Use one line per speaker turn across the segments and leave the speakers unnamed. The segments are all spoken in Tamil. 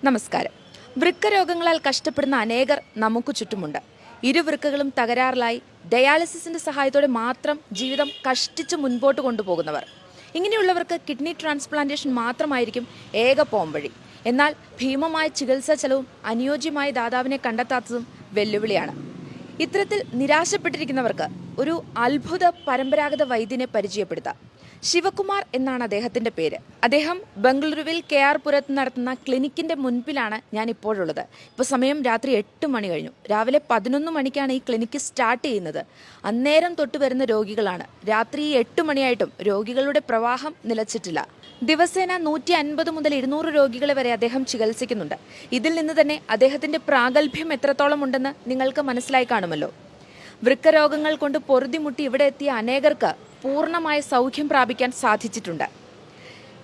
നമസ്കാരം. വൃക്കരോഗങ്ങളാൽ കഷ്ടപ്പെടുന്ന അനേകർ നമുക്ക് ചുറ്റുമുണ്ട്. ഇരുവൃക്കകളും തകരാറിലായി ഡയാലിസിസിന്റെ സഹായത്തോടെ മാത്രം ജീവിതം കഷ്ടിച്ച് മുൻപോട്ട് കൊണ്ടുപോകുന്നവർ. ഇങ്ങനെയുള്ളവർക്ക് കിഡ്നി ട്രാൻസ്പ്ലാന്റേഷൻ മാത്രമായിരിക്കും ഏക പോംവഴി. എന്നാൽ ഭീമമായ ചികിത്സാ ചെലവും അനുയോജ്യമായ ദാതാവിനെ കണ്ടെത്താത്തതും വെല്ലുവിളിയാണ്. ഇത്തരത്തിൽ നിരാശപ്പെട്ടിരിക്കുന്നവർക്ക് ഒരു അത്ഭുത പരമ്പരാഗത വൈദ്യനെ പരിചയപ്പെടുത്താം. ശിവകുമാർ എന്നാണ് അദ്ദേഹത്തിൻ്റെ പേര്. അദ്ദേഹം ബംഗളൂരുവിൽ KR പുരത്ത് നടത്തുന്ന ക്ലിനിക്കിൻ്റെ മുൻപിലാണ് ഞാൻ ഇപ്പോഴുള്ളത്. ഇപ്പോൾ സമയം രാത്രി 8 മണി കഴിഞ്ഞു. രാവിലെ 11 മണിക്കാണ് ഈ ക്ലിനിക്ക് സ്റ്റാർട്ട് ചെയ്യുന്നത്. അന്നേരം തൊട്ട് വരുന്ന രോഗികളാണ്. രാത്രി 8 മണിയായിട്ടും രോഗികളുടെ പ്രവാഹം നിലച്ചിട്ടില്ല. ദിവസേന 150 മുതൽ 200 രോഗികളെ വരെ അദ്ദേഹം ചികിത്സിക്കുന്നുണ്ട്. ഇതിൽ നിന്ന് തന്നെ അദ്ദേഹത്തിൻ്റെ പ്രാഗൽഭ്യം എത്രത്തോളം ഉണ്ടെന്ന് നിങ്ങൾക്ക് മനസ്സിലായി കാണുമല്ലോ. വൃക്കരോഗങ്ങൾ കൊണ്ട് പൊറുതിമുട്ടി ഇവിടെ എത്തിയ അനേകർക്ക് പൂർണ്ണമായ സൗഖ്യം പ്രാപിക്കാൻ സാധിച്ചിട്ടുണ്ട്.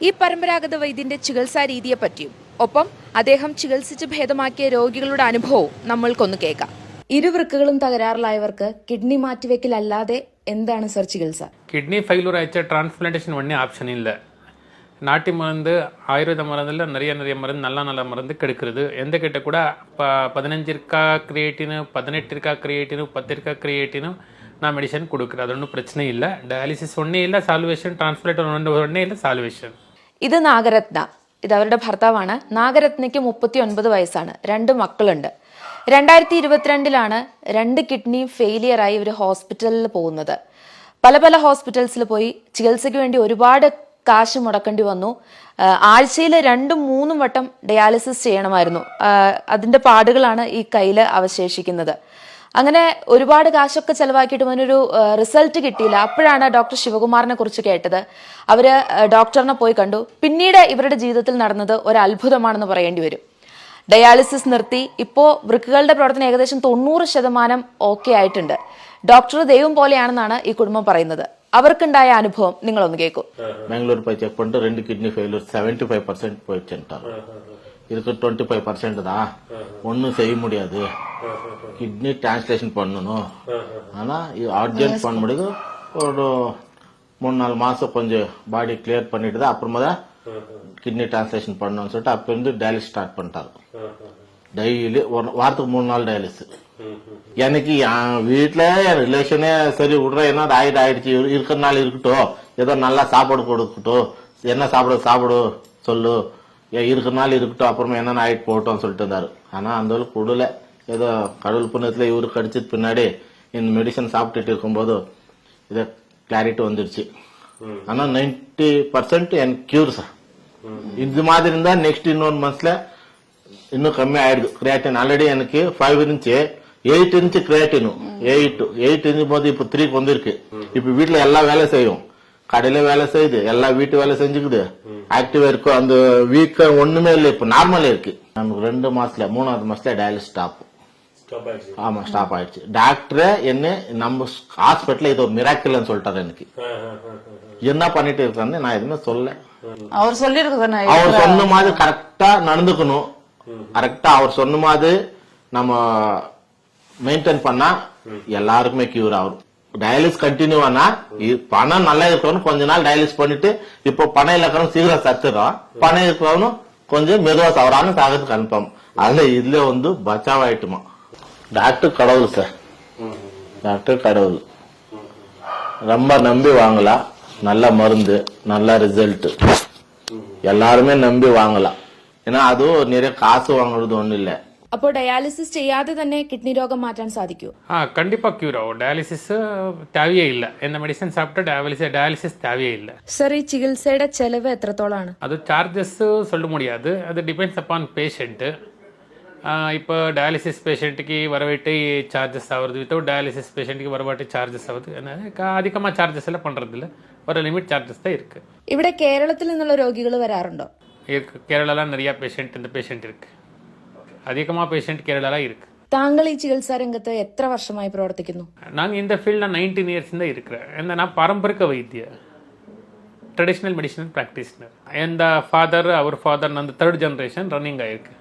ഈ പരമ്പരാഗത വൈദ്യന്റെ ചികിത്സാ രീതിയെ പറ്റിയും ഒപ്പം അദ്ദേഹം ചികിത്സിച്ച് ഭേദമാക്കിയ രോഗികളുടെ അനുഭവവും നമ്മൾക്കൊന്ന് കേൾക്കാം. ഇരുവൃക്കകളും തകരാറിലായവർക്ക് കിഡ്നി മാറ്റിവെക്കലല്ലാതെ എന്താണ് സർ ചികിത്സ?
കിഡ്നി ഫെയിലൂർ അയച്ച டிரான்ஸ்பிளான்டேஷன் ஒன்றே ஆப்ஷன் இல்லை. நாட்டு மருந்து ஆயுர்வேத மருந்தில் நிறைய மருந்து நல்ல மருந்து கிடைக்கிறது. எந்த கிட்ட கூட 15 இருக்கா கிரியேட்டினு, 18 இருக்கா கிரியேட்டினு, 10 இருக்கா கிரியேட்டினு நான் மெடிசன் கொடுக்குறேன். அது ஒன்றும் பிரச்சனை இல்லை. டயாலிசிஸ் ஒன்றே இல்லை சால்വേഷൻ, ട്രാൻസ്പ്ലാന്റ് ഒന്നേ ഇല്ല സാൽവേഷൻ.
ഇത് നാഗരത്ന. ഇത് അവരുടെ ഭർത്താവാണ്. നാഗരത്നയ്ക്ക് 39 വയസ്സാണ്. 2 മക്കളുണ്ട്. 2022 2 കിഡ്നി ഫെയിലിയറായി ഇവർ ഹോസ്പിറ്റലിൽ പോകുന്നത്. പല ഹോസ്പിറ്റൽസിൽ പോയി ചികിത്സയ്ക്ക് വേണ്ടി ഒരുപാട് കാശ് മുടക്കേണ്ടി വന്നു. ആഴ്ചയിൽ 2-3 വട്ടം ഡയാലിസിസ് ചെയ്യണമായിരുന്നു. അതിൻ്റെ പാടുകളാണ് ഈ കയ്യിൽ അവശേഷിക്കുന്നത്. അങ്ങനെ ഒരുപാട് കാശൊക്കെ ചെലവാക്കിയിട്ടും അതിനൊരു റിസൾട്ട് കിട്ടിയില്ല. അപ്പോഴാണ് ഡോക്ടർ ശിവകുമാറിനെ കുറിച്ച് കേട്ടത്. അവർ ഡോക്ടറിനെ പോയി കണ്ടു. പിന്നീട് ഇവരുടെ ജീവിതത്തിൽ നടന്നത് ഒരു അത്ഭുതമാണെന്ന് പറയേണ്ടി വരും. ഡയാലിസിസ് നിർത്തി ഇപ്പോൾ വൃക്കകളുടെ പ്രവർത്തനം ഏകദേശം 90% ഓക്കെ ആയിട്ടുണ്ട്. ഡോക്ടർ ദൈവം പോലെയാണെന്നാണ് ഈ കുടുംബം പറയുന്നത്. അവർക്കുണ്ടായ അനുഭവം നിങ്ങളൊന്ന് കേൾക്കൂ.
பெங்களூர் போய் செக் பண்ணிட்டு 2 கிட்னி ஃபெயிலியர் 75% போயிடுச்சுட்டாரு. இதுக்கு 25% தான், ஒன்னும் செய்ய முடியாது, கிட்னி டிரான்ஸ்லேஷன் பண்ணணும். ஆனா அர்ஜென்ட் பண்ண முடியுது. ஒரு 3-4 மாசம் கொஞ்சம் பாடி கிளியர் பண்ணிட்டு தான் அப்புறமா தான் கிட்னி டிரான்ஸ்லேஷன் பண்ணணும்னு சொல்லிட்டு அப்ப இருந்து டயாலிசிஸ் ஸ்டார்ட் பண்ணிட்டாரு. டெய்லி வாரத்துக்கு 3 நாள் டயாலிசிஸ். எனக்கு வீட்டுல ரிலேஷனே சரி விடுறேன், என்ன ஆயிடுச்சு, இருக்கிற நாள் இருக்கட்டும், ஏதோ நல்லா சாப்பாடு கொடுக்கட்டும், என்ன சாப்பிடு சொல்லு, இருக்கிற நாள் இருக்கட்டும், அப்புறமா என்னென்ன ஆயிட்டு போட்டோம் சொல்லிட்டு இருந்தாரு. ஆனா அந்த அளவுக்கு விடல. ஏதோ கடவுள் புண்ணியத்துல இவரு கடிச்சது பின்னாடி இந்த மெடிசன் சாப்பிட்டுட்டு இருக்கும்போது இத கிளாரிட்டி வந்துருச்சு. ஆனா 90% எனக்கு கியூர் சார். இது மாதிரி இருந்தா நெக்ஸ்ட் இன்னொரு மந்த்ஸ்ல இன்னும் கம்மி ஆயிடுது. கிரியாட்டின் ஆல்ரெடி எனக்கு 5 இருந்துச்சு, 8 இருந்துச்சு கிரியாட்டின். 8 இருந்தும் போது இப்ப 3 வந்திருக்கு. இப்ப வீட்டுல எல்லா வேலை செய்யும், கடையில வேலை செய்யுது, எல்லா வீட்டு வேலை செஞ்சுக்குது, ஆக்டிவா இருக்கும். அந்த வீக் ஒண்ணுமே இல்லை, இப்ப நார்மலா இருக்கு. நமக்கு 2 மாசத்துல 3வது மாசத்துல டயாலிசிஸ் ஸ்டாப். ஆமா, ஸ்டாப் ஆயிடுச்சு. டாக்டர் என்ன நம்ம ஹாஸ்பிட்டல்ல இது ஒரு மிராக்கிள்னு சொல்லிட்டாரு. எனக்கு என்ன பண்ணிட்டு இருக்கான்னு நான் எதுவுமே சொல்ல.
அவர் சொல்லிருக்காரு,
அவர் சொன்ன மாதிரி கரெக்டா நடந்துக்கணும். கரெக்டா அவர் சொன்ன மாதிரி நம்ம மெயின்டைன் பண்ணா எல்லாருக்குமே கியூர் ஆகும். டயாலிசிஸ் கண்டினியூ ஆனா பணம் நல்லா இருக்கணும். கொஞ்ச நாள் டயாலிசிஸ் பண்ணிட்டு இப்போ பணம் இல்லாக்கிறவங்க சீக்கிரம் சத்துறோம், பணம் இருக்கிறவனும் கொஞ்சம் மெதுவா சவரான சாகிறது கன்ஃபார்ம். அதுல இதுல வந்து பச்சாவாயிட்டுமா. டாக்டர் கடவுள் சார், டாக்டர் கடவுள். ரொம்ப நம்பி வாங்கலாம். நல்ல மருந்து, நல்ல ரிசல்ட், எல்லாருமே நம்பி வாங்கலாம். ஏன்னா அதுவும் நிறைய காசு வாங்குறது ஒண்ணு இல்ல.
അപ്പോൾ ഡയാലിസിസ് ചെയ്യാതെ തന്നെ കിഡ്നി രോഗം മാറ്റാൻ സാധിക്കുമോ?
கண்டிப்பா கியூர் ஆகும். டயாலிசிஸ் தேவையே இல்லை. எந்த மெடிசன் சாப்பிட்டு டயாலிசிஸ் தேவையே இல்லை.
സർ, ഈ ചികിത്സയുടെ ചെലവ് എത്രത്തോളാണ്?
அது சார்ஜஸ் சொல்ல முடியாது. அது டிபெண்ட்ஸ் அப்பான் பேஷண்ட்டு. இப்போ டயாலிசிஸ் பேஷண்ட்டுக்கு வரவேட்டு சார்ஜஸ் ஆகுது, வித்தவுட் டயாலிசிஸ் பேஷண்ட்டுக்கு வரவாட்டு சார்ஜஸ் ஆகுது. அதிகமாக சார்ஜஸ் எல்லாம் பண்ணுறதில்ல, ஒரு லிமிட் சார்ஜஸ் தான் இருக்குது.
ഇവിടെ കേരളത്തിൽ നിന്നുള്ള രോഗികൾ വരാറുണ്ടോ?
இருக்குது. கேரளாவில் நிறையா இந்த பேஷண்ட் இருக்குது. அதிகமாக பேஷண்ட் கேரளாவில் இருக்குது.
താങ്കൾ ഈ ചികിത്സാ രംഗത്ത് എത്ര വർഷമായി പ്രവർത്തിക്കുന്നു?
நாங்கள் இந்த ஃபீல்டில் 19 இயர்ஸ் தான் இருக்கிறேன். நான் பாரம்பரிக வைத்திய ட்ரெடிஷ்னல் மெடிசன் ப்ராக்டிஸ்னர். அவர் ஃபாதர் அந்த 3rd ஜெனரேஷன் ரன்னிங் ஆயிருக்கு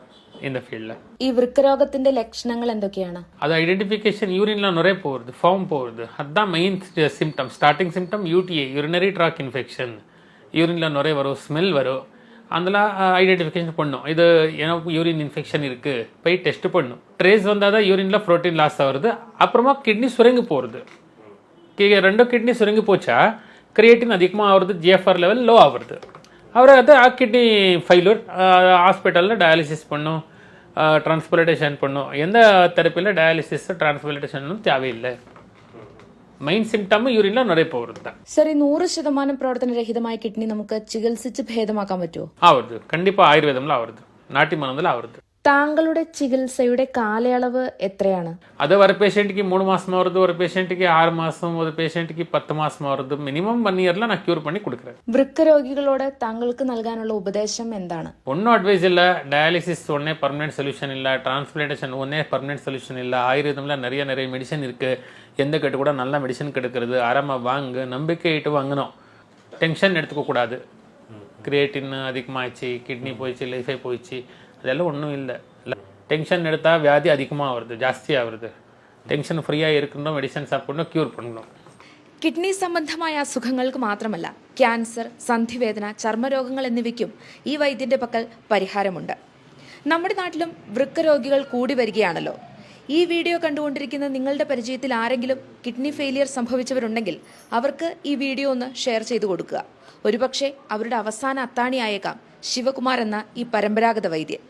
இந்த ஃபீல்டில்.
ഈ വൃക്കരോഗത്തിന്റെ ലക്ഷണങ്ങൾ എന്തൊക്കെയാണ്?
அது ஐடென்டிஃபிகேஷன் யூரின்ல நிறைய போகிறது, ஃபார்ம் போகிறது. அதுதான் main symptom. Starting symptom UTI, urinary tract infection. யூரின்ல நிறைய வரும், ஸ்மெல் வரும். அதெல்லாம் ஐடென்டிஃபிகேஷன் பண்ணும். இது ஏன்னா யூரின் இன்ஃபெக்ஷன் இருக்குது, போய் டெஸ்ட் பண்ணும். ட்ரேஸ் வந்தால் தான் யூரினில் ப்ரோட்டீன் லாஸ் ஆகுது. அப்புறமா கிட்னி சுரங்கி போகிறது. ரெண்டும் கிட்னி சுரங்கி போச்சா கிரியேட்டின் அதிகமாக ஆகுறது, ஜிஎஃப்ஆர் லெவல் லோ ஆகுறது. அவரை அது கிட்னி ஃபெயிலியர், ஹாஸ்பிட்டலில் டயாலிசிஸ் பண்ணும், டிரான்ஸ்பிளான்டேஷன் பண்ணும். எந்த தெரப்பியில் டயாலிசிஸ் டிரான்ஸ்பிளான்டேஷனும் தேவையில்லை. മെയിൻ സിംറ്റം യൂറിനിൽ നിറയെ പോകുന്നത്.
സർ, ഈ 100% പ്രവർത്തനരഹിതമായ കിഡ്നി നമുക്ക് ചികിത്സിച്ച് ഭേദമാക്കാൻ പറ്റുമോ?
ആവരുത്, കണ്ടിപ്പാ ആയുർവേദമിൽ ആവരുത്, നാട്ടി മരുന്നിൽ ആവരുത്.
താങ്കളുടെ ചികിത്സയുടെ കാലയളവ് എത്രയാണ്?
അത് ഒരു പേഷ്യൻറ്റിക്ക് 3 മാസം ആവരുത്, ഒരു പേഷ്യൻറ്റിക്ക് 6 മാസം, ഒരു പേഷ്യൻറ്റിക്ക് 10 മാസം ആവരുത്. മിനിമം 1 ഇയറിൽ ഞാൻ ക്യൂർ പണി കൊടുക്കുന്നത്.
വൃക്ക രോഗികളോട് താങ്കൾക്ക് നൽകാനുള്ള ഉപദേശം എന്താണ്?
ഒന്നും അഡ്വൈസ് ഇല്ല. ഡയാലിസിസ് ഒന്നേ പെർമനന്റ് സൊല്യൂഷൻ ഇല്ല, டிரான்ஸ்பிளான்டேஷன் ஒன்னே பர்மனெண்ட் சொல்யூஷன் இல்லை. ஆயுர்வேதமில் நிறைய மெடிசன் இருக்குது. எந்த கட்டு கூட நல்ல மெடிசன் கிடைக்கிறது. ஆரம்ப வாங்க, நம்பிக்கையிட்டு வாங்கணும். டென்ஷன் எடுத்துக்க கூடாது. கிரியேட்டின் அதிகமாகிடுச்சு, கிட்னி போயிடுச்சு, லைஃபே போயிடுச்சு, அதெல்லாம் ஒன்றும் இல்லை. டென்ஷன் எடுத்தால் வியாதி அதிகமாக வருது, ஜாஸ்தி ஆகுது. டென்ஷன் ஃப்ரீயாக இருக்கணும், மெடிசன் சாப்பிடணும், ക്യൂർ பண்ணணும்.
കിഡ്നി സംബന്ധമായ അസുഖങ്ങൾക്ക് മാത്രമല്ല, ക്യാൻസർ, സന്ധിവേദന, ചർമ്മരോഗങ്ങൾ എന്നിവയ്ക്കും ഈ വൈദ്യന്റെ പക്കൽ പരിഹാരമുണ്ട്. നമ്മുടെ നാട്ടിലും വൃക്ക രോഗികൾ കൂടി വരികയാണല്ലോ. ഈ വീഡിയോ കണ്ടുകൊണ്ടിരിക്കുന്ന നിങ്ങളുടെ പരിചയത്തിൽ ആരെങ്കിലും കിഡ്നി ഫെയിലിയർ സംഭവിച്ചവരുണ്ടെങ്കിൽ അവർക്ക് ഈ വീഡിയോ ഒന്ന് ഷെയർ ചെയ്തു കൊടുക്കുക. ഒരുപക്ഷെ അവരുടെ അവസാന അത്താണിയായേക്കാം ശിവകുമാർ എന്ന ഈ പരമ്പരാഗത വൈദ്യൻ.